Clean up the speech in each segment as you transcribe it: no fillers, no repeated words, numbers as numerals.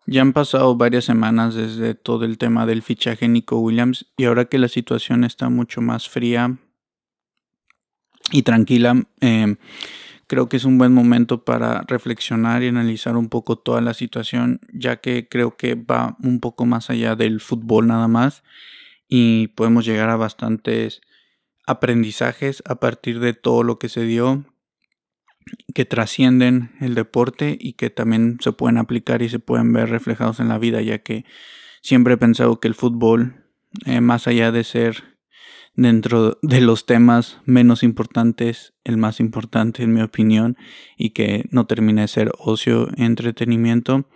Ya han pasado varias semanas desde todo el tema del fichaje Nico Williams y ahora que la situación está mucho más fría y tranquila, creo que es un buen momento para reflexionar y analizar un poco toda la situación, ya que creo que va un poco más allá del fútbol nada más y podemos llegar a bastantes aprendizajes a partir de todo lo que se dio, que trascienden el deporte y que también se pueden aplicar y se pueden ver reflejados en la vida, ya que siempre he pensado que el fútbol, más allá de ser dentro de los temas menos importantes, el más importante en mi opinión, y que no termina de ser ocio, entretenimiento,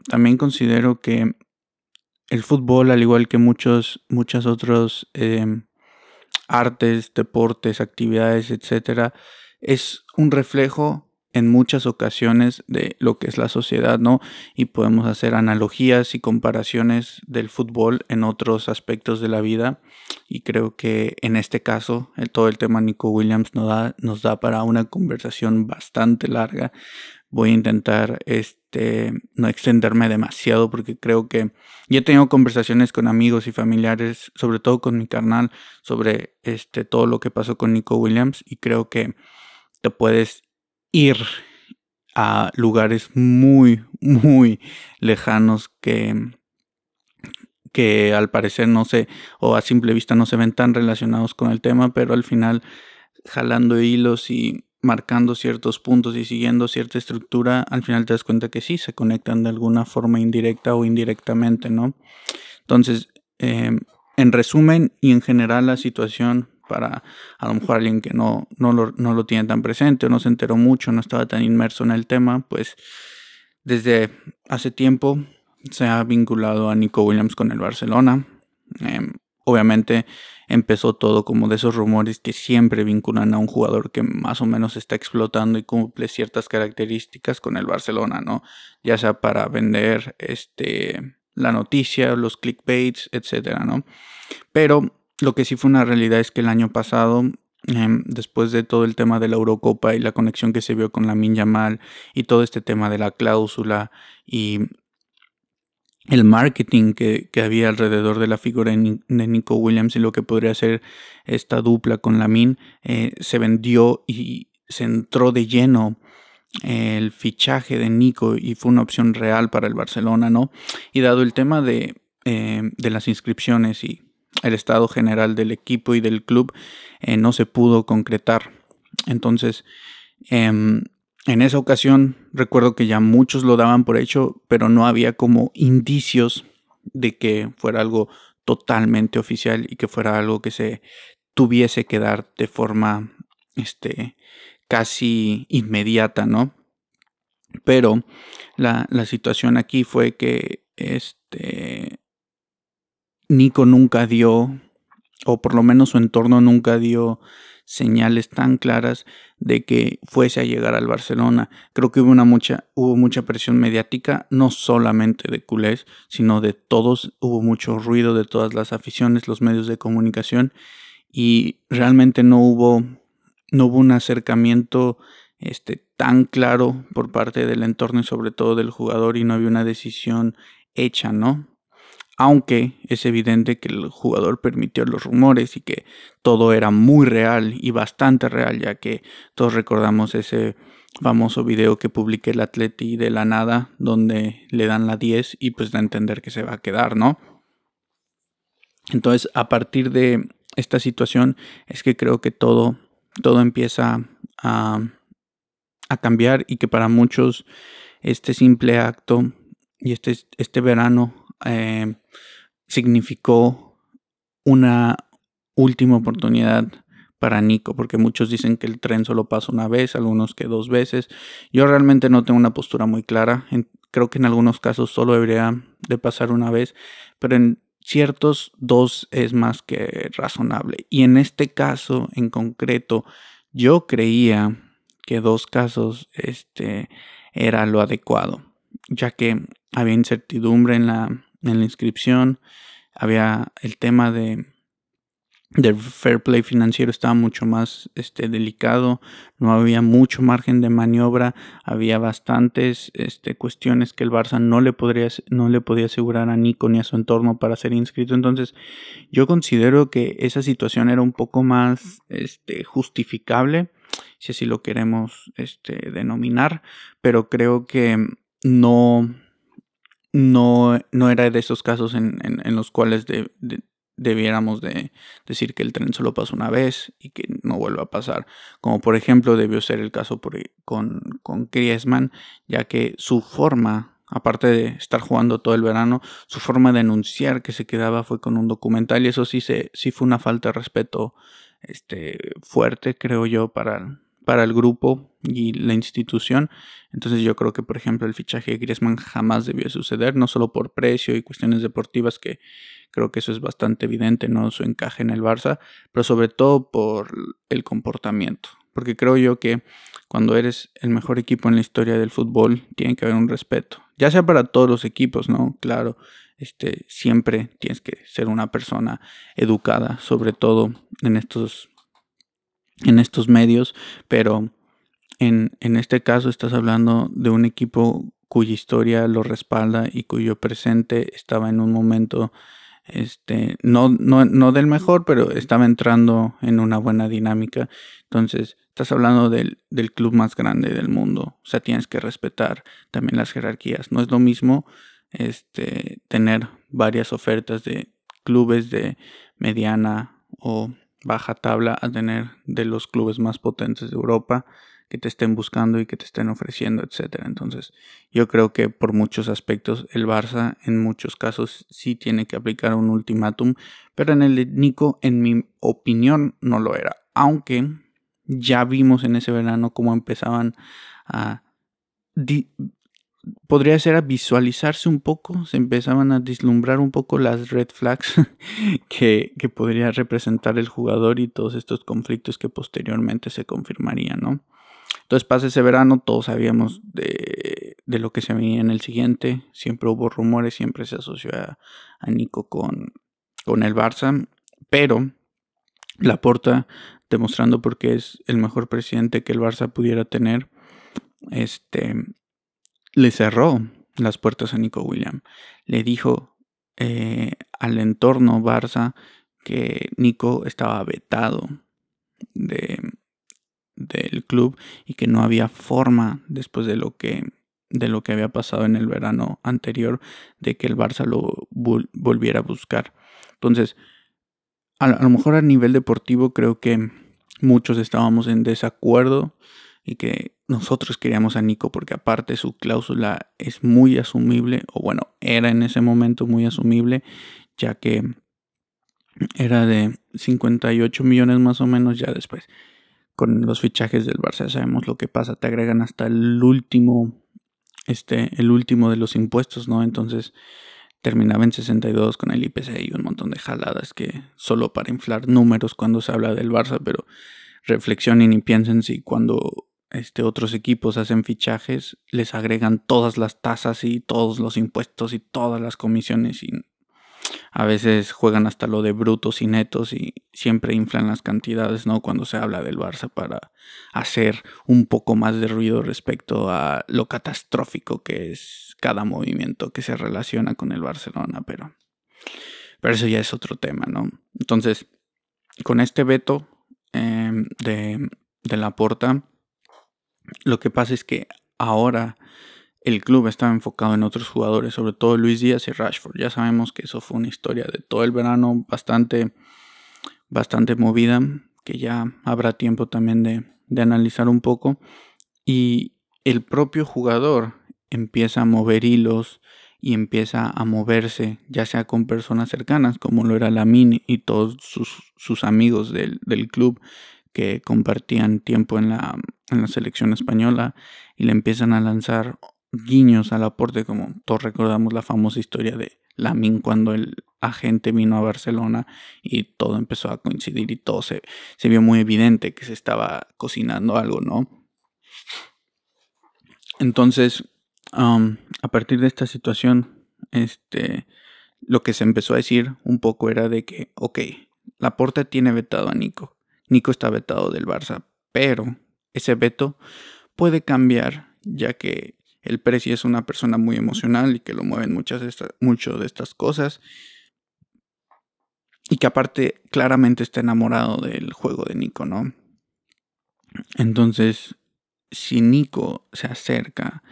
también considero que el fútbol, al igual que muchas otros artes, deportes, actividades, etcétera, es un reflejo en muchas ocasiones de lo que es la sociedad, ¿no? Y podemos hacer analogías y comparaciones del fútbol en otros aspectos de la vida. Y creo que en este caso, todo el tema Nico Williams nos da para una conversación bastante larga. Voy a intentar no extenderme demasiado porque creo que ya he tenido conversaciones con amigos y familiares, sobre todo con mi carnal, sobre todo lo que pasó con Nico Williams, y creo que te puedes ir a lugares muy, muy lejanos que al parecer no se, o a simple vista no se ven tan relacionados con el tema, pero al final jalando hilos y marcando ciertos puntos y siguiendo cierta estructura, al final te das cuenta que sí se conectan de alguna forma indirecta o indirectamente, ¿no? Entonces, en resumen y en general la situación para a lo mejor alguien que no lo tiene tan presente o no se enteró mucho, no estaba tan inmerso en el tema, pues desde hace tiempo se ha vinculado a Nico Williams con el Barcelona. Obviamente empezó todo como de esos rumores que siempre vinculan a un jugador que más o menos está explotando y cumple ciertas características con el Barcelona, ¿no? Ya sea para vender la noticia, los clickbaits, etcétera, ¿no? Pero lo que sí fue una realidad es que el año pasado, después de todo el tema de la Eurocopa y la conexión que se vio con Lamine Yamal y todo este tema de la cláusula y el marketing que había alrededor de la figura de Nico Williams y lo que podría ser esta dupla con Lamine, se vendió y se entró de lleno el fichaje de Nico y fue una opción real para el Barcelona, ¿no? Y dado el tema de las inscripciones y el estado general del equipo y del club, no se pudo concretar. Entonces, en esa ocasión recuerdo que ya muchos lo daban por hecho, pero no había como indicios de que fuera algo totalmente oficial y que fuera algo que se tuviese que dar de forma casi inmediata, ¿no? Pero la situación aquí fue que Nico nunca dio, o por lo menos su entorno nunca dio señales tan claras de que fuese a llegar al Barcelona. Creo que hubo mucha presión mediática, no solamente de culés, sino de todos. Hubo mucho ruido de todas las aficiones, los medios de comunicación, y realmente no hubo un acercamiento tan claro por parte del entorno y sobre todo del jugador, y no había una decisión hecha, ¿no? Aunque es evidente que el jugador permitió los rumores y que todo era muy real y bastante real, ya que todos recordamos ese famoso video que publiqué el Atleti de la nada, donde le dan la 10 y pues da a entender que se va a quedar, ¿no? Entonces, a partir de esta situación es que creo que todo empieza a, a cambiar, y que para muchos este simple acto y este verano significó una última oportunidad para Nico, porque muchos dicen que el tren solo pasa una vez, algunos que dos veces. Yo realmente no tengo una postura muy clara. Creo que en algunos casos solo debería de pasar una vez, pero en ciertos dos es más que razonable. Y en este caso en concreto, yo creía que dos casos era lo adecuado, ya que había incertidumbre en la inscripción, había el tema del fair play financiero estaba mucho más delicado, no había mucho margen de maniobra, había bastantes cuestiones que el Barça no le podía asegurar a Nico ni a su entorno para ser inscrito. Entonces yo considero que esa situación era un poco más justificable, si así lo queremos denominar, pero creo que no era de esos casos en los cuales debiéramos de decir que el tren solo pasó una vez y que no vuelva a pasar. Como por ejemplo debió ser el caso con Griezmann, ya que su forma, aparte de estar jugando todo el verano, su forma de anunciar que se quedaba fue con un documental, y eso sí fue una falta de respeto fuerte, creo yo, para el grupo y la institución. Entonces yo creo que, por ejemplo, el fichaje de Griezmann jamás debió suceder, no solo por precio y cuestiones deportivas, que creo que eso es bastante evidente, ¿no? Su encaje en el Barça, pero sobre todo por el comportamiento. Porque creo yo que cuando eres el mejor equipo en la historia del fútbol, tiene que haber un respeto. Ya sea para todos los equipos, ¿no? Claro, siempre tienes que ser una persona educada, sobre todo en estos medios, pero en este caso estás hablando de un equipo cuya historia lo respalda y cuyo presente estaba en un momento no del mejor, pero estaba entrando en una buena dinámica. Entonces estás hablando del club más grande del mundo, o sea, tienes que respetar también las jerarquías. No es lo mismo tener varias ofertas de clubes de mediana o baja tabla a tener de los clubes más potentes de Europa que te estén buscando y que te estén ofreciendo, etcétera. Entonces, yo creo que por muchos aspectos el Barça en muchos casos sí tiene que aplicar un ultimátum, pero en el de Nico, en mi opinión, no lo era. Aunque ya vimos en ese verano cómo empezaban a podría ser a visualizarse un poco, se empezaban a vislumbrar un poco las red flags que podría representar el jugador y todos estos conflictos que posteriormente se confirmarían, ¿no? Entonces pasa ese verano, todos sabíamos de lo que se venía en el siguiente, siempre hubo rumores, siempre se asoció a Nico con el Barça, pero Laporta, demostrando por qué es el mejor presidente que el Barça pudiera tener, le cerró las puertas a Nico Williams. Le dijo al entorno Barça que Nico estaba vetado del club y que no había forma, después de lo que había pasado en el verano anterior, de que el Barça lo volviera a buscar. Entonces, a lo mejor a nivel deportivo creo que muchos estábamos en desacuerdo y que nosotros queríamos a Nico porque aparte su cláusula es muy asumible, o bueno, era en ese momento muy asumible, ya que era de 58 millones más o menos. Ya después con los fichajes del Barça sabemos lo que pasa, te agregan hasta el último de los impuestos, ¿no? Entonces terminaba en 62 con el IPC y un montón de jaladas que solo para inflar números cuando se habla del Barça, pero reflexionen y piensen si cuando otros equipos hacen fichajes les agregan todas las tasas y todos los impuestos y todas las comisiones, y a veces juegan hasta lo de brutos y netos y siempre inflan las cantidades, ¿no? Cuando se habla del Barça, para hacer un poco más de ruido respecto a lo catastrófico que es cada movimiento que se relaciona con el Barcelona, pero eso ya es otro tema, ¿no? Entonces, con este veto de Laporta, lo que pasa es que ahora el club estaba enfocado en otros jugadores, sobre todo Luis Díaz y Rashford. Ya sabemos que eso fue una historia de todo el verano bastante movida, que ya habrá tiempo también de analizar un poco. Y el propio jugador empieza a mover hilos y empieza a moverse, ya sea con personas cercanas, como lo era Lamine y todos sus amigos del club, que compartían tiempo en la selección española, y le empiezan a lanzar guiños al aporte, como todos recordamos la famosa historia de Lamine cuando el agente vino a Barcelona y todo empezó a coincidir y todo se vio muy evidente que se estaba cocinando algo, ¿no? Entonces, a partir de esta situación, lo que se empezó a decir un poco era de que, ok, Laporta tiene vetado a Nico. Nico está vetado del Barça, pero ese veto puede cambiar, ya que el Presi es una persona muy emocional y que lo mueven mucho de estas cosas. Y que aparte claramente está enamorado del juego de Nico, ¿no? Entonces, si Nico se acerca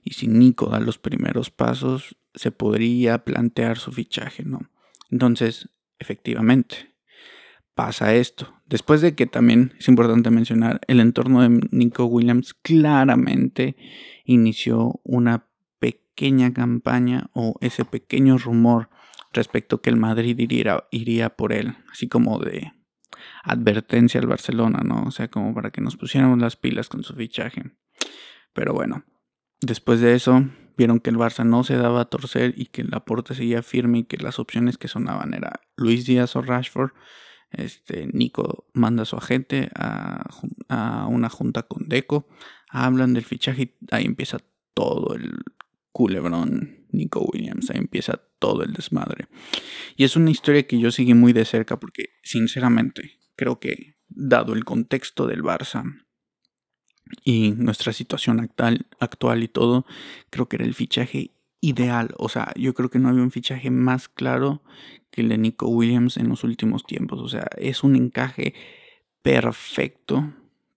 y si Nico da los primeros pasos, se podría plantear su fichaje, ¿no? Entonces, efectivamente, pasa esto. Después de que también es importante mencionar, el entorno de Nico Williams claramente inició una pequeña campaña o ese pequeño rumor respecto que el Madrid iría por él, así como de advertencia al Barcelona, ¿no? O sea, como para que nos pusiéramos las pilas con su fichaje. Pero bueno, después de eso, vieron que el Barça no se daba a torcer y que Laporta seguía firme y que las opciones que sonaban era Luis Díaz o Rashford. Nico manda a su agente a una junta con Deco, hablan del fichaje y ahí empieza todo el culebrón Nico Williams, ahí empieza todo el desmadre. Y es una historia que yo seguí muy de cerca porque, sinceramente, creo que, dado el contexto del Barça y nuestra situación actual y todo, creo que era el fichaje ideal. O sea, yo creo que no había un fichaje más claro que el de Nico Williams en los últimos tiempos. O sea, es un encaje perfecto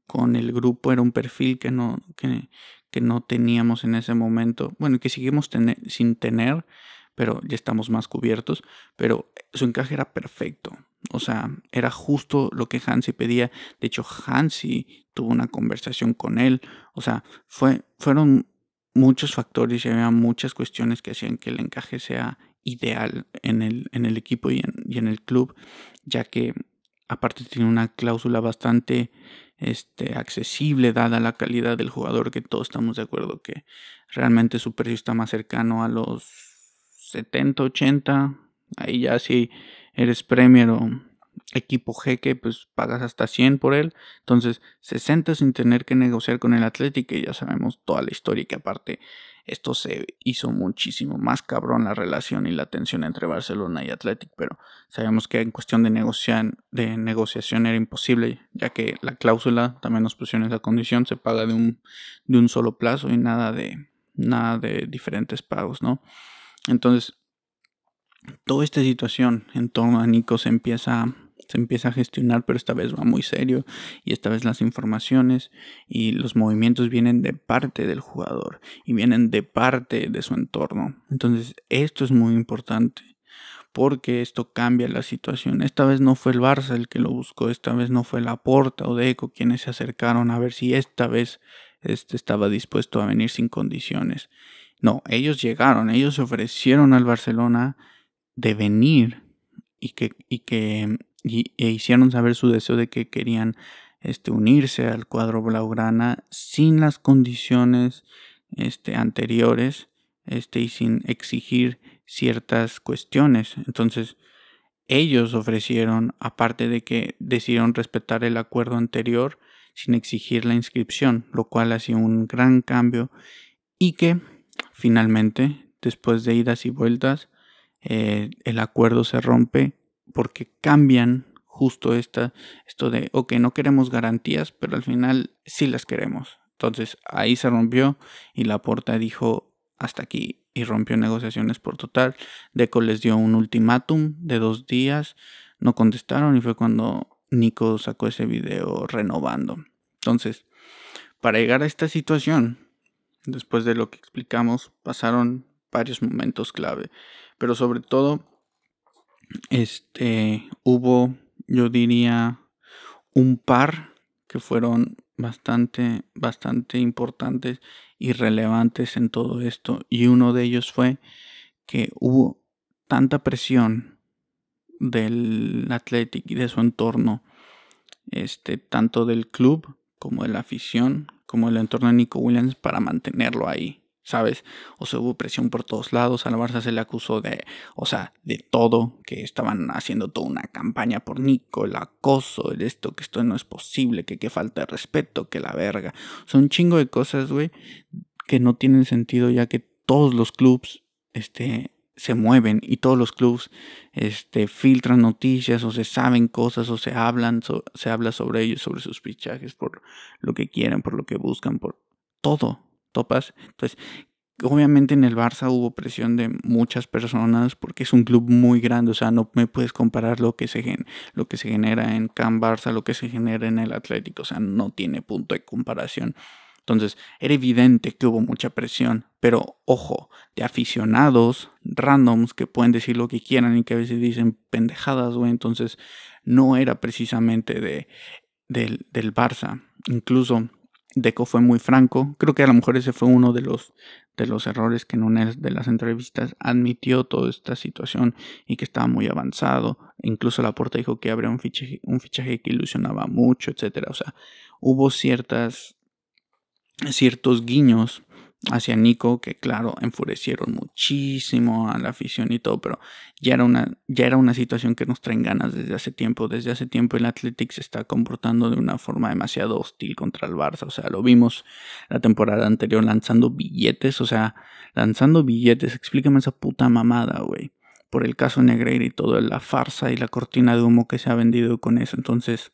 con el grupo. Era un perfil que no teníamos en ese momento. Bueno, que seguimos sin tener, pero ya estamos más cubiertos. Pero su encaje era perfecto. O sea, era justo lo que Hansi pedía. De hecho, Hansi tuvo una conversación con él. O sea, fueron muchos factores y había muchas cuestiones que hacían que el encaje sea ideal en el equipo y en el club, ya que aparte tiene una cláusula bastante accesible dada la calidad del jugador, que todos estamos de acuerdo que realmente su precio está más cercano a los 70, 80. Ahí ya si eres Premier o equipo jeque, pues pagas hasta 100 por él. Entonces 60 sin tener que negociar con el Atlético, y ya sabemos toda la historia y que aparte esto se hizo muchísimo más cabrón la relación y la tensión entre Barcelona y Athletic, pero sabemos que en cuestión de negociación era imposible, ya que la cláusula también nos pusieron esa condición, se paga de un solo plazo y nada de diferentes pagos, ¿no? Entonces, toda esta situación en torno a Nico se empieza a gestionar, pero esta vez va muy serio y esta vez las informaciones y los movimientos vienen de parte del jugador y vienen de parte de su entorno. Entonces esto es muy importante porque esto cambia la situación. Esta vez no fue el Barça el que lo buscó, esta vez no fue Laporta o Deco quienes se acercaron a ver si esta vez estaba dispuesto a venir sin condiciones. No, ellos llegaron, ellos se ofrecieron al Barcelona de venir e hicieron saber su deseo de que querían unirse al cuadro blaugrana sin las condiciones anteriores y sin exigir ciertas cuestiones. Entonces ellos ofrecieron, aparte de que decidieron respetar el acuerdo anterior sin exigir la inscripción, lo cual ha sido un gran cambio y que finalmente, después de idas y vueltas, el acuerdo se rompe porque cambian justo esto de, ok, no queremos garantías, pero al final sí las queremos. Entonces ahí se rompió y Laporta dijo hasta aquí y rompió negociaciones por total. Deco les dio un ultimátum de 2 días, no contestaron y fue cuando Nico sacó ese video renovando. Entonces, para llegar a esta situación, después de lo que explicamos, pasaron varios momentos clave, pero sobre todo hubo, yo diría, un par que fueron bastante importantes y relevantes en todo esto, y uno de ellos fue que hubo tanta presión del Athletic y de su entorno, tanto del club como de la afición, como del entorno de Nico Williams, para mantenerlo ahí, ¿sabes? O sea, hubo presión por todos lados. Al Barça se le acusó de todo, que estaban haciendo toda una campaña por Nico, el acoso, que esto no es posible, que falta de respeto, que la verga. O sea, un chingo de cosas, güey, que no tienen sentido, ya que todos los clubs, se mueven y todos los clubes filtran noticias o se saben cosas o se habla sobre ellos, sobre sus fichajes, por lo que quieren, por lo que buscan, por todo, topas. Entonces, obviamente en el Barça hubo presión de muchas personas porque es un club muy grande, o sea, no me puedes comparar lo que se genera en Can Barça, lo que se genera en el Atlético, o sea, no tiene punto de comparación. Entonces, era evidente que hubo mucha presión, pero ojo, de aficionados randoms que pueden decir lo que quieran y que a veces dicen pendejadas, güey. Entonces, no era precisamente del Barça. Incluso Deco fue muy franco. Creo que a lo mejor ese fue uno de los errores, que en una de las entrevistas admitió toda esta situación y que estaba muy avanzado. Incluso Laporta dijo que habría un fichaje que ilusionaba mucho, etcétera. O sea, hubo ciertos guiños hacia Nico que, claro, enfurecieron muchísimo a la afición y todo, pero ya era una situación que nos traen ganas desde hace tiempo. Desde hace tiempo el Athletic se está comportando de una forma demasiado hostil contra el Barça. O sea, lo vimos la temporada anterior lanzando billetes, explícame esa puta mamada, güey. Por el caso Negreira y toda la farsa y la cortina de humo que se ha vendido con eso. Entonces,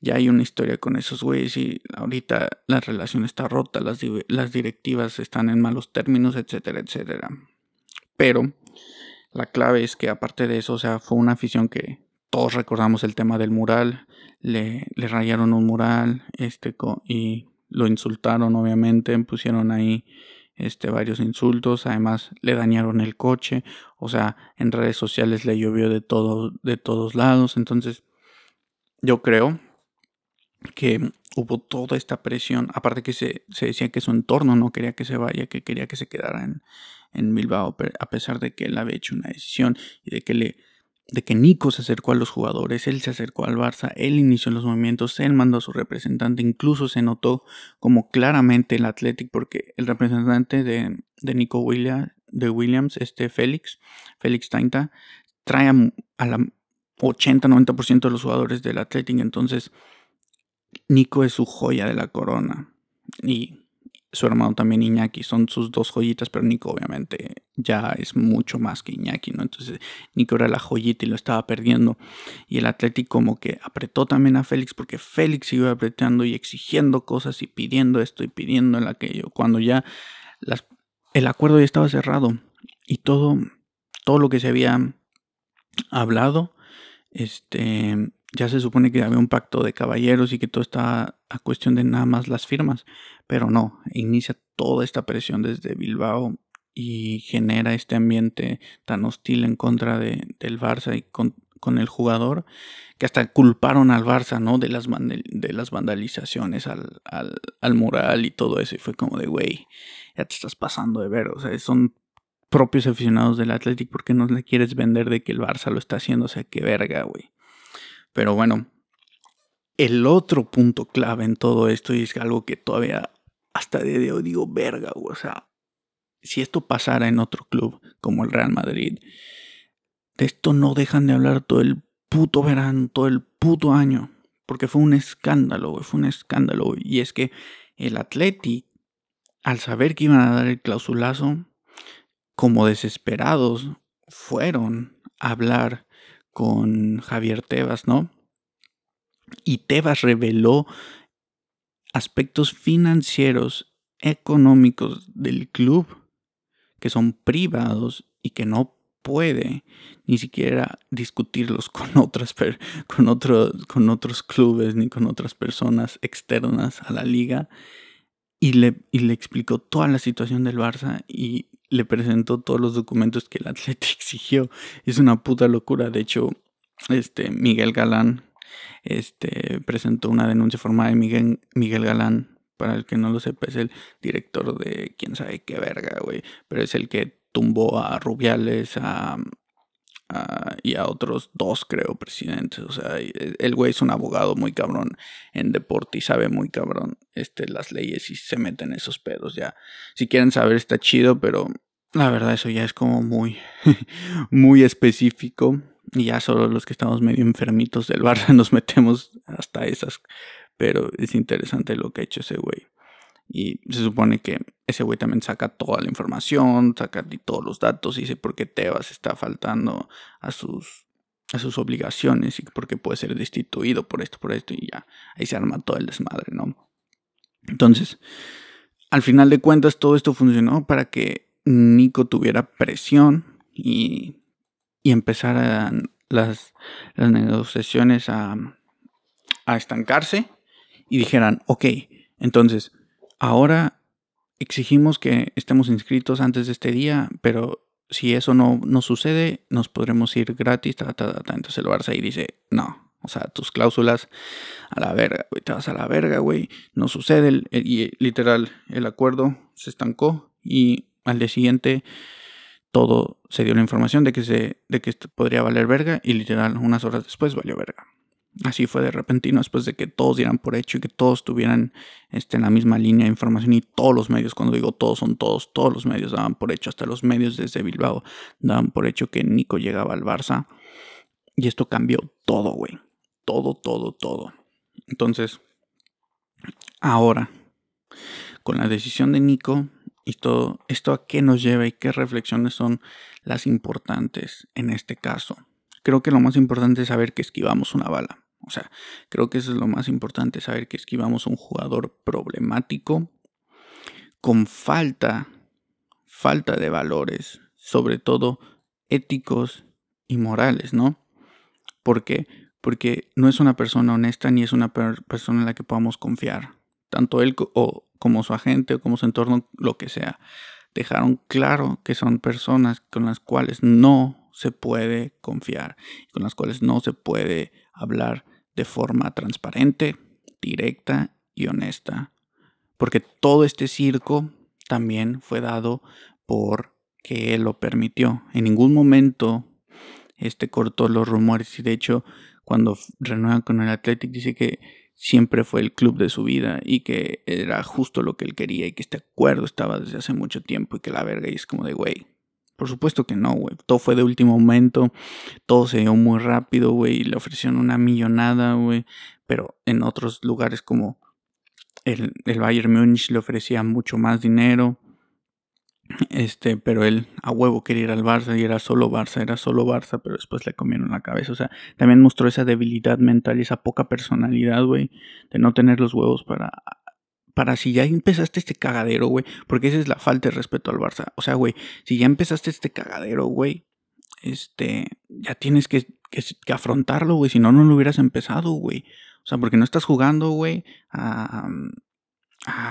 ya hay una historia con esos güeyes y ahorita la relación está rota, las directivas están en malos términos, etcétera, etcétera. Pero la clave es que aparte de eso, o sea, fue una afición que todos recordamos el tema del mural, le rayaron un mural, y lo insultaron, obviamente, pusieron ahí varios insultos, además le dañaron el coche, o sea, en redes sociales le llovió de todos lados. Entonces, yo creo que hubo toda esta presión, aparte que se decía que su entorno no quería que se vaya, que quería que se quedara en Bilbao, a pesar de que él había hecho una decisión y de que Nico se acercó a los jugadores, él se acercó al Barça, él inició los movimientos, él mandó a su representante, incluso se notó como claramente el Athletic, porque el representante de Nico Williams, Félix Tainta, trae a la 80-90% de los jugadores del Athletic. Entonces Nico es su joya de la corona y su hermano también Iñaki, son sus dos joyitas, pero Nico obviamente ya es mucho más que Iñaki, ¿no? Entonces Nico era la joyita y lo estaba perdiendo, y el Athletic como que apretó también a Félix, porque Félix siguió apretando y exigiendo cosas y pidiendo esto y pidiendo aquello, cuando ya el acuerdo ya estaba cerrado y todo lo que se había hablado, ya se supone que había un pacto de caballeros y que todo estaba a cuestión de nada más las firmas, pero no, inicia toda esta presión desde Bilbao y genera este ambiente tan hostil en contra del Barça y con el jugador, que hasta culparon al Barça, ¿no? De las vandalizaciones al mural y todo eso, y fue como de, güey, ya te estás pasando de ver, o sea, son propios aficionados del Athletic, ¿por qué no le quieres vender de que el Barça lo está haciendo? O sea, qué verga, güey. Pero bueno, el otro punto clave en todo esto, y es algo que todavía hasta de hoy digo, verga, güey, o sea, si esto pasara en otro club como el Real Madrid, de esto no dejan de hablar todo el puto verano, todo el puto año, porque fue un escándalo, güey, fue un escándalo, güey. Y es que el Athletic, al saber que iban a dar el clausulazo, como desesperados, fueron a hablar con Javier Tebas, ¿no? Y Tebas reveló aspectos financieros, económicos del club que son privados y que no puede ni siquiera discutirlos con otros clubes ni con otras personas externas a la liga. Y le explicó toda la situación del Barça y le presentó todos los documentos que el Athletic exigió. Es una puta locura. De hecho, Miguel Galán presentó una denuncia formal de Miguel Galán. Para el que no lo sepa, es el director de quién sabe qué verga, güey. Pero es el que tumbó a Rubiales, y a otros dos, creo, presidentes. O sea, el güey es un abogado muy cabrón en deporte y sabe muy cabrón las leyes y se mete en esos pedos. Ya, si quieren saber está chido, pero la verdad eso ya es como muy muy específico, y ya solo los que estamos medio enfermitos del Barça nos metemos hasta esas. Pero es interesante lo que ha hecho ese güey. Y se supone que ese güey también saca toda la información, saca todos los datos y dice por qué Tebas está faltando a sus obligaciones y por qué puede ser destituido por esto y ya. Ahí se arma todo el desmadre, ¿no? Entonces, al final de cuentas todo esto funcionó para que Nico tuviera presión y empezaran las negociaciones a estancarse y dijeran, ok, entonces ahora exigimos que estemos inscritos antes de este día, pero si eso no sucede, nos podremos ir gratis. Entonces el Barça ahí dice, no, o sea, tus cláusulas a la verga, güey, te vas a la verga, güey, no sucede. Y literal, el acuerdo se estancó y al día siguiente todo se dio la información de que esto podría valer verga y literal unas horas después valió verga. Así fue de repentino, después de que todos dieran por hecho y que todos tuvieran en la misma línea de información y todos los medios, cuando digo todos son todos los medios daban por hecho, hasta los medios desde Bilbao daban por hecho que Nico llegaba al Barça y esto cambió todo, güey, todo. Entonces, ahora, con la decisión de Nico y todo esto, ¿a qué nos lleva y qué reflexiones son las importantes en este caso? Creo que lo más importante es saber que esquivamos una bala. O sea, creo que eso es lo más importante, saber que esquivamos un jugador problemático con falta de valores, sobre todo éticos y morales, ¿no? ¿Por qué? Porque no es una persona honesta ni es una persona en la que podamos confiar. Tanto él como su agente o como su entorno, lo que sea. Dejaron claro que son personas con las cuales no se puede confiar, con las cuales no se puede hablar de forma transparente, directa y honesta. Porque todo este circo también fue dado porque él lo permitió. En ningún momento cortó los rumores y de hecho cuando renueva con el Athletic dice que siempre fue el club de su vida y que era justo lo que él quería y que este acuerdo estaba desde hace mucho tiempo y que la verga, y es como de güey, por supuesto que no, güey, todo fue de último momento, todo se dio muy rápido, güey, y le ofrecieron una millonada, güey, pero en otros lugares como el Bayern Múnich le ofrecía mucho más dinero. Pero él a huevo quería ir al Barça y era solo Barça, pero después le comieron la cabeza. O sea, también mostró esa debilidad mental y esa poca personalidad, güey, de no tener los huevos para si ya empezaste este cagadero, güey, porque esa es la falta de respeto al Barça. O sea, güey, si ya empezaste este cagadero, güey, ya tienes que afrontarlo, güey, si no, no lo hubieras empezado, güey. O sea, porque no estás jugando, güey,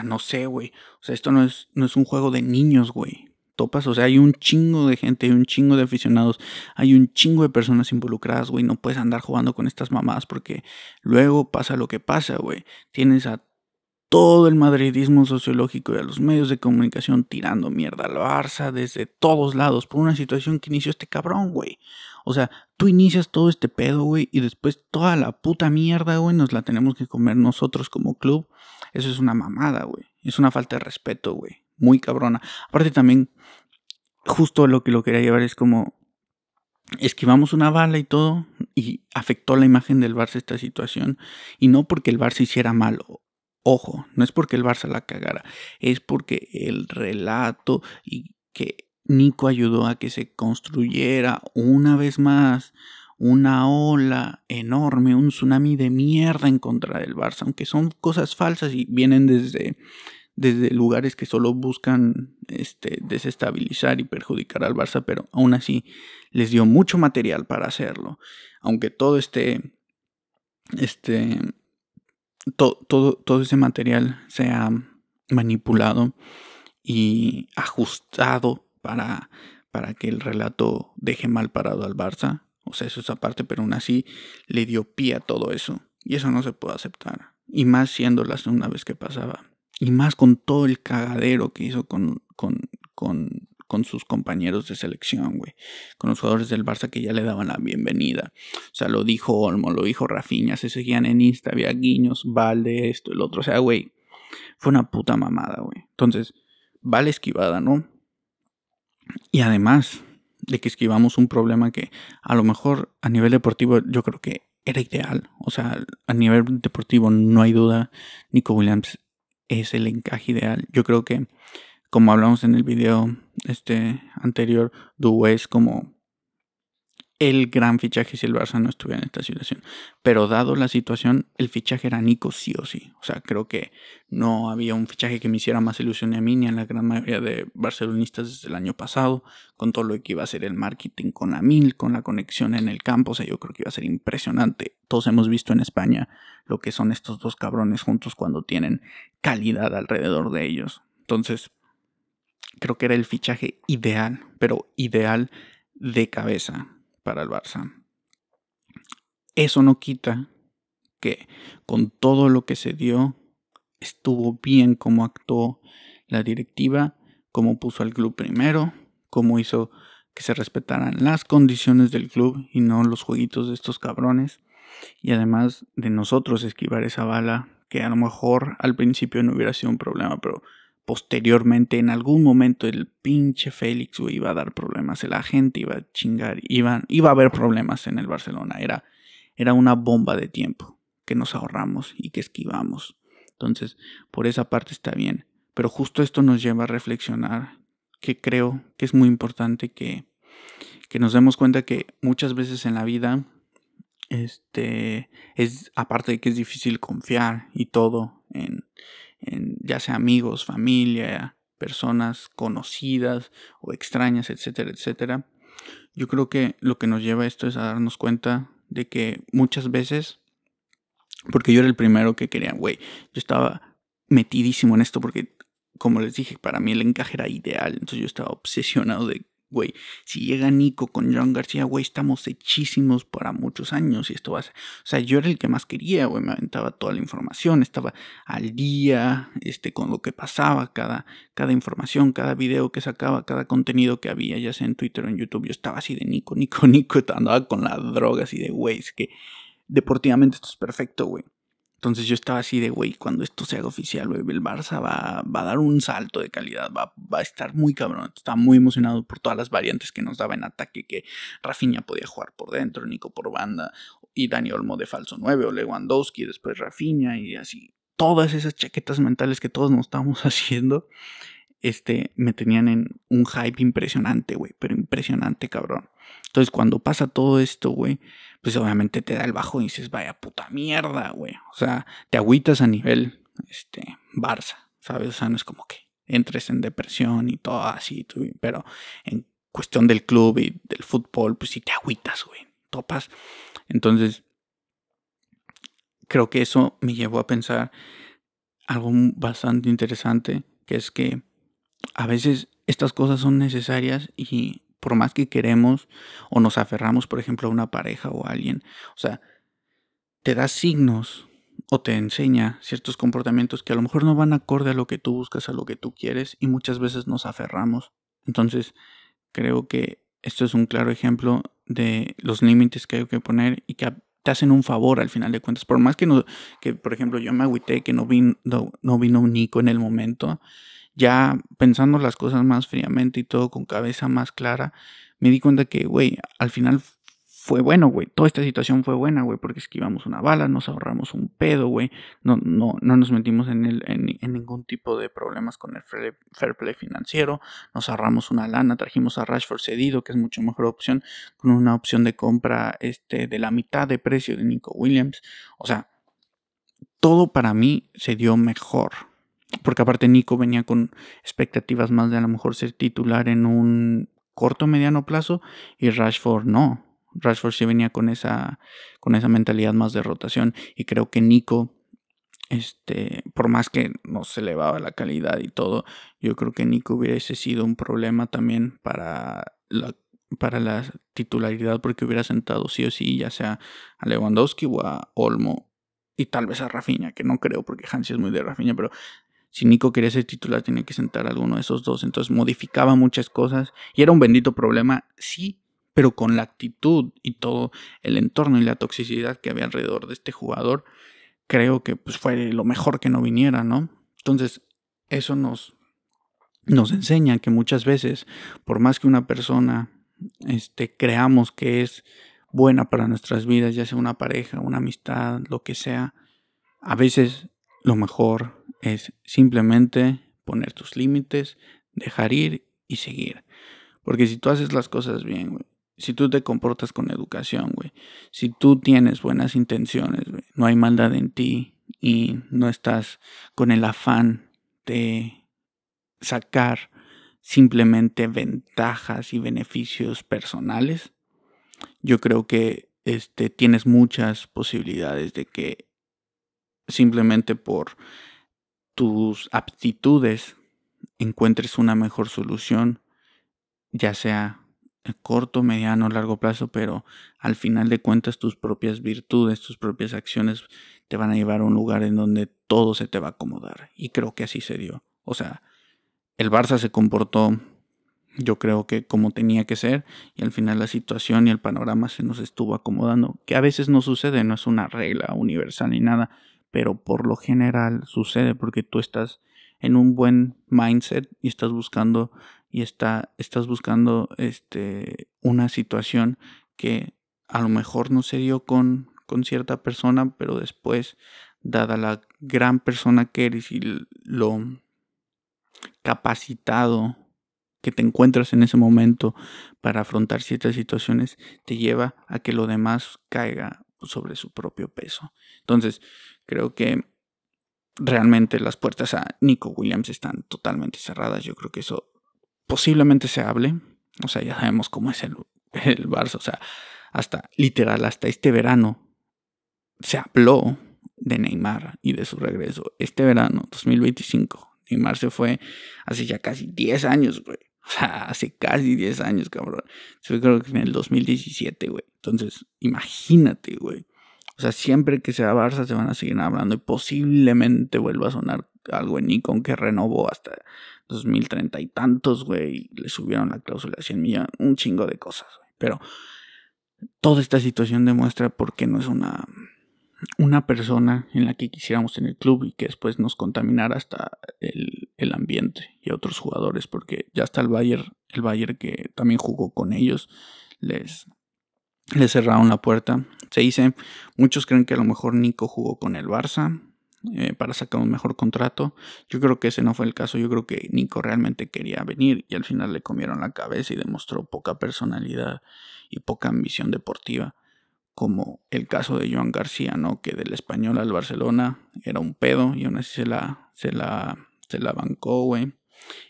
no sé, güey. O sea, esto no es un juego de niños, güey. Topas, o sea, hay un chingo de gente, hay un chingo de aficionados, hay un chingo de personas involucradas, güey. No puedes andar jugando con estas mamadas porque luego pasa lo que pasa, güey. Tienes a todo el madridismo sociológico y a los medios de comunicación tirando mierda al Barça desde todos lados por una situación que inició este cabrón, güey. O sea, tú inicias todo este pedo, güey, y después toda la puta mierda, güey, nos la tenemos que comer nosotros como club. Eso es una mamada, güey. Es una falta de respeto, güey. Muy cabrona. Aparte también, justo lo que lo quería llevar es como esquivamos una bala y todo, y afectó la imagen del Barça esta situación. Y no porque el Barça hiciera malo. Ojo, no es porque el Barça la cagara, es porque el relato y que Nico ayudó a que se construyera una vez más una ola enorme, un tsunami de mierda en contra del Barça, aunque son cosas falsas y vienen desde lugares que solo buscan desestabilizar y perjudicar al Barça, pero aún así les dio mucho material para hacerlo, aunque todo todo ese material se ha manipulado y ajustado para que el relato deje mal parado al Barça. O sea, eso es aparte, pero aún así le dio pie a todo eso. Y eso no se puede aceptar. Y más siendo la segunda vez que pasaba. Y más con todo el cagadero que hizo con sus compañeros de selección, güey. Con los jugadores del Barça que ya le daban la bienvenida. O sea, lo dijo Olmo, lo dijo Rafinha, se seguían en Insta, había guiños, Valde, esto, el otro. O sea, güey, fue una puta mamada, güey. Entonces, vale esquivada, ¿no? Y además de que esquivamos un problema que a lo mejor a nivel deportivo yo creo que era ideal. O sea, a nivel deportivo no hay duda, Nico Williams es el encaje ideal. Yo creo que, como hablamos en el video anterior, Doué es como el gran fichaje si el Barça no estuviera en esta situación. Pero dado la situación, el fichaje era Nico sí o sí. O sea, creo que no había un fichaje que me hiciera más ilusión a mí ni a la gran mayoría de barcelonistas desde el año pasado, con todo lo que iba a ser el marketing con la Mil, con la conexión en el campo. O sea, yo creo que iba a ser impresionante. Todos hemos visto en España lo que son estos dos cabrones juntos cuando tienen calidad alrededor de ellos. Entonces, creo que era el fichaje ideal, pero ideal de cabeza para el Barça. Eso no quita que con todo lo que se dio, estuvo bien cómo actuó la directiva, cómo puso al club primero, cómo hizo que se respetaran las condiciones del club y no los jueguitos de estos cabrones. Y además de nosotros esquivar esa bala, que a lo mejor al principio no hubiera sido un problema, pero posteriormente en algún momento el pinche Félix iba a dar problemas, la gente iba a chingar, iba a haber problemas en el Barcelona. Era una bomba de tiempo que nos ahorramos y que esquivamos. Entonces, por esa parte está bien. Pero justo esto nos lleva a reflexionar, que creo que es muy importante que nos demos cuenta que muchas veces en la vida, aparte de que es difícil confiar y todo en ya sea amigos, familia, personas conocidas o extrañas, etcétera, etcétera. Yo creo que lo que nos lleva a esto es a darnos cuenta de que muchas veces, porque yo era el primero que quería, yo estaba metidísimo en esto porque, como les dije, para mí el encaje era ideal, entonces yo estaba obsesionado de, si llega Nico con John García, estamos hechísimos para muchos años y esto va a ser... O sea, yo era el que más quería, me aventaba toda la información, estaba al día, con lo que pasaba, cada información, cada video que sacaba, cada contenido que había, ya sea en Twitter o en YouTube, yo estaba así de Nico, andaba con la droga así de, es que deportivamente esto es perfecto, Entonces yo estaba así de, cuando esto se haga oficial, el Barça va a dar un salto de calidad, va a estar muy cabrón. Estaba muy emocionado por todas las variantes que nos daba en ataque, que Rafinha podía jugar por dentro, Nico por banda, y Dani Olmo de falso 9, o Lewandowski, después Rafinha, y así. Todas esas chaquetas mentales que todos nos estábamos haciendo, me tenían en un hype impresionante, pero impresionante, cabrón. Entonces cuando pasa todo esto, pues obviamente te da el bajo y dices, vaya puta mierda, O sea, te agüitas a nivel, Barça, ¿sabes? O sea, no es como que entres en depresión y todo así, pero en cuestión del club y del fútbol, pues sí te agüitas, topas. Entonces, creo que eso me llevó a pensar algo bastante interesante, que es que a veces estas cosas son necesarias y por más que queremos o nos aferramos, por ejemplo, a una pareja o a alguien, o sea, te da signos o te enseña ciertos comportamientos que a lo mejor no van acorde a lo que tú buscas, a lo que tú quieres, y muchas veces nos aferramos. Entonces, creo que esto es un claro ejemplo de los límites que hay que poner y que te hacen un favor al final de cuentas. Por más que por ejemplo, yo me agüité que no vino un Nico en el momento, ya pensando las cosas más fríamente y todo con cabeza más clara, me di cuenta que, al final fue bueno, toda esta situación fue buena, porque esquivamos una bala, nos ahorramos un pedo, no nos metimos en ningún tipo de problemas con el fair play financiero, nos ahorramos una lana, trajimos a Rashford cedido, que es mucho mejor opción, con una opción de compra de la mitad de precio de Nico Williams. O sea, todo para mí se dio mejor. Porque aparte Nico venía con expectativas más de a lo mejor ser titular en un corto o mediano plazo, y Rashford no. Rashford sí venía con esa mentalidad más de rotación, y creo que Nico, por más que no se elevaba la calidad y todo, yo creo que Nico hubiese sido un problema también para la titularidad, porque hubiera sentado sí o sí ya sea a Lewandowski o a Olmo, y tal vez a Rafinha, que no creo porque Hansi es muy de Rafinha, pero si Nico quería ser titular tenía que sentar a alguno de esos dos. Entonces modificaba muchas cosas y era un bendito problema, sí, pero con la actitud y todo el entorno y la toxicidad que había alrededor de este jugador, creo que pues fue lo mejor que no viniera, ¿no? Entonces eso nos enseña que muchas veces, por más que una persona creamos que es buena para nuestras vidas, ya sea una pareja, una amistad, lo que sea, a veces lo mejor es simplemente poner tus límites, dejar ir y seguir. Porque si tú haces las cosas bien, güey, si tú te comportas con educación, güey, si tú tienes buenas intenciones, güey, no hay maldad en ti y no estás con el afán de sacar simplemente ventajas y beneficios personales, yo creo que tienes muchas posibilidades de que simplemente por tus aptitudes encuentres una mejor solución, ya sea a corto, mediano, largo plazo, pero al final de cuentas tus propias virtudes, tus propias acciones te van a llevar a un lugar en donde todo se te va a acomodar. Y creo que así se dio. O sea, el Barça se comportó, yo creo que como tenía que ser, y al final la situación y el panorama se nos estuvo acomodando, que a veces no sucede, no es una regla universal ni nada, pero por lo general sucede porque tú estás en un buen mindset y estás buscando una situación que a lo mejor no se dio con cierta persona, pero después, dada la gran persona que eres y lo capacitado que te encuentras en ese momento para afrontar ciertas situaciones, te lleva a que lo demás caiga sobre su propio peso. Entonces, creo que realmente las puertas a Nico Williams están totalmente cerradas. Yo creo que eso posiblemente se hable. O sea, ya sabemos cómo es el Barça. O sea, hasta este verano se habló de Neymar y de su regreso. Este verano, 2025. Neymar se fue hace ya casi 10 años, güey. O sea, hace casi 10 años, cabrón. Se fue creo que en el 2017, güey. Entonces, imagínate, güey. O sea, siempre que sea Barça se van a seguir hablando y posiblemente vuelva a sonar algo en Nikon que renovó hasta 2030 y tantos, güey. Le subieron la cláusula de 100 millones, un chingo de cosas, güey. Pero toda esta situación demuestra por qué no es una persona en la que quisiéramos en el club y que después nos contaminara hasta el ambiente y a otros jugadores, porque ya está el Bayern que también jugó con ellos, les cerraron la puerta. Se dice, muchos creen que a lo mejor Nico jugó con el Barça para sacar un mejor contrato. Yo creo que ese no fue el caso. Yo creo que Nico realmente quería venir y al final le comieron la cabeza y demostró poca personalidad y poca ambición deportiva, como el caso de Joan García, ¿no? Que del Español al Barcelona era un pedo y aún así se la bancó, güey.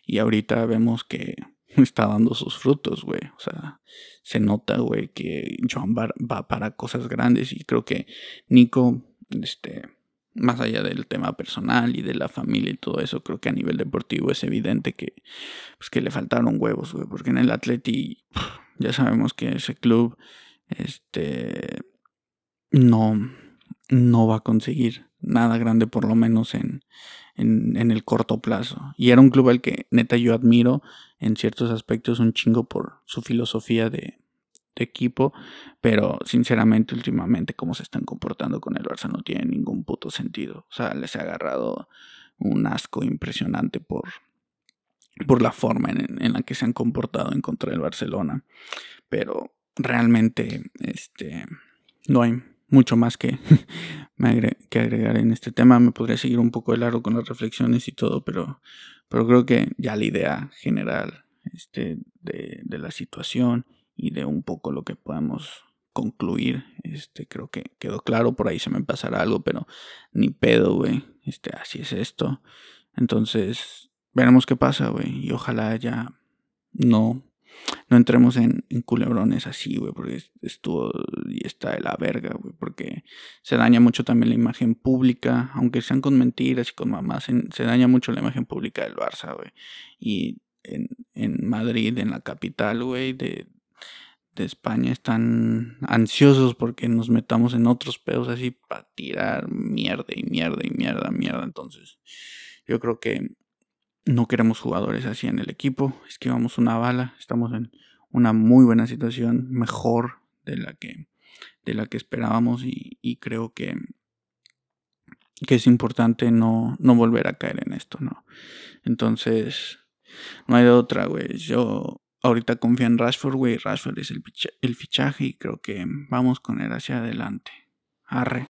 Y ahorita vemos que está dando sus frutos, güey. O sea, se nota, güey, que Joan va para cosas grandes y creo que Nico, más allá del tema personal y de la familia y todo eso, creo que a nivel deportivo es evidente que, pues, que le faltaron huevos, güey. Porque en el Atleti ya sabemos que ese club no, no va a conseguir nada grande, por lo menos en el corto plazo. Y era un club al que neta yo admiro en ciertos aspectos un chingo por su filosofía de equipo, pero sinceramente últimamente cómo se están comportando con el Barça no tiene ningún puto sentido. O sea, les ha agarrado un asco impresionante por la forma en la que se han comportado en contra del Barcelona. Pero realmente no hay mucho más que agregar en este tema. Me podría seguir un poco de largo con las reflexiones y todo, pero creo que ya la idea general de la situación y de un poco lo que podemos concluir, creo que quedó claro. Por ahí se me pasará algo, pero ni pedo, güey. Así es esto. Entonces, veremos qué pasa, güey. Y ojalá ya no entremos en culebrones así, güey, porque estuvo y está de la verga, güey, porque se daña mucho también la imagen pública, aunque sean con mentiras y con mamás, se daña mucho la imagen pública del Barça, güey. Y en Madrid, en la capital, güey, de España, están ansiosos porque nos metamos en otros pedos así para tirar mierda y mierda y mierda. Entonces, yo creo que no queremos jugadores así en el equipo. Esquivamos una bala. Estamos en una muy buena situación, mejor de la que esperábamos, y creo que es importante no volver a caer en esto, ¿no? Entonces, no hay de otra, güey. Yo ahorita confío en Rashford, güey. Rashford es el fichaje y creo que vamos con él hacia adelante. Arre.